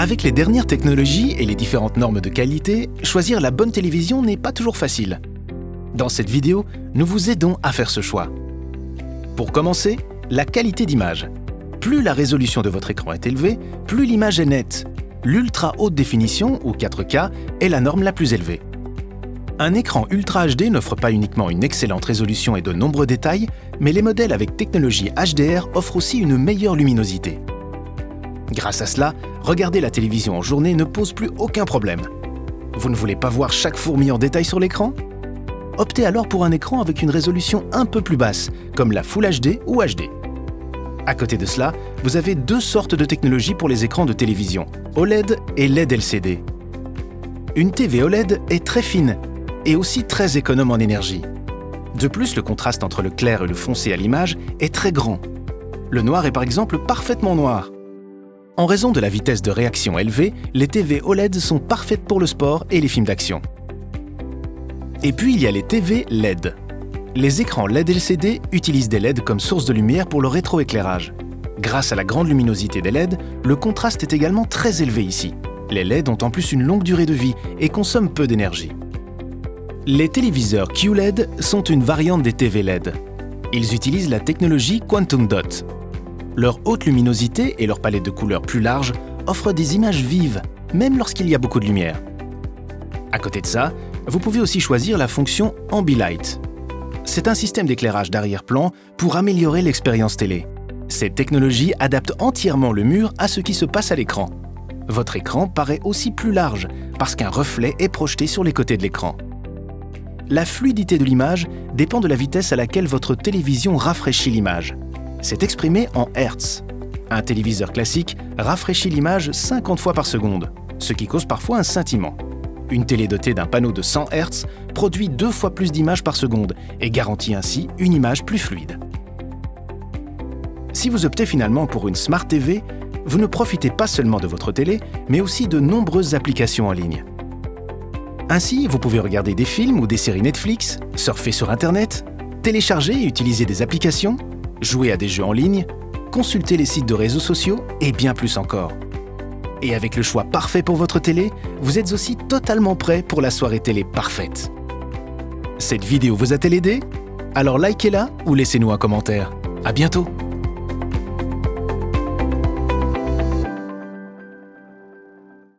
Avec les dernières technologies et les différentes normes de qualité, choisir la bonne télévision n'est pas toujours facile. Dans cette vidéo, nous vous aidons à faire ce choix. Pour commencer, la qualité d'image. Plus la résolution de votre écran est élevée, plus l'image est nette. L'ultra haute définition, ou 4K, est la norme la plus élevée. Un écran Ultra HD n'offre pas uniquement une excellente résolution et de nombreux détails, mais les modèles avec technologie HDR offrent aussi une meilleure luminosité. Grâce à cela, regarder la télévision en journée ne pose plus aucun problème. Vous ne voulez pas voir chaque fourmi en détail sur l'écran? Optez alors pour un écran avec une résolution un peu plus basse, comme la Full HD ou HD. À côté de cela, vous avez deux sortes de technologies pour les écrans de télévision, OLED et LED LCD. Une TV OLED est très fine et aussi très économe en énergie. De plus, le contraste entre le clair et le foncé à l'image est très grand. Le noir est par exemple parfaitement noir. En raison de la vitesse de réaction élevée, les TV OLED sont parfaites pour le sport et les films d'action. Et puis il y a les TV LED. Les écrans LED LCD utilisent des LED comme source de lumière pour le rétroéclairage. Grâce à la grande luminosité des LED, le contraste est également très élevé ici. Les LED ont en plus une longue durée de vie et consomment peu d'énergie. Les téléviseurs QLED sont une variante des TV LED. Ils utilisent la technologie Quantum Dot. Leur haute luminosité et leur palette de couleurs plus large offrent des images vives, même lorsqu'il y a beaucoup de lumière. À côté de ça, vous pouvez aussi choisir la fonction Ambilight. C'est un système d'éclairage d'arrière-plan pour améliorer l'expérience télé. Cette technologie adapte entièrement le mur à ce qui se passe à l'écran. Votre écran paraît aussi plus large parce qu'un reflet est projeté sur les côtés de l'écran. La fluidité de l'image dépend de la vitesse à laquelle votre télévision rafraîchit l'image. C'est exprimé en Hertz. Un téléviseur classique rafraîchit l'image 50 fois par seconde, ce qui cause parfois un scintillement. Une télé dotée d'un panneau de 100 Hz produit 2 fois plus d'images par seconde et garantit ainsi une image plus fluide. Si vous optez finalement pour une Smart TV, vous ne profitez pas seulement de votre télé, mais aussi de nombreuses applications en ligne. Ainsi, vous pouvez regarder des films ou des séries Netflix, surfer sur Internet, télécharger et utiliser des applications, jouer à des jeux en ligne, consulter les sites de réseaux sociaux et bien plus encore. Et avec le choix parfait pour votre télé, vous êtes aussi totalement prêt pour la soirée télé parfaite. Cette vidéo vous a-t-elle aidé? Alors likez-la ou laissez-nous un commentaire. À bientôt!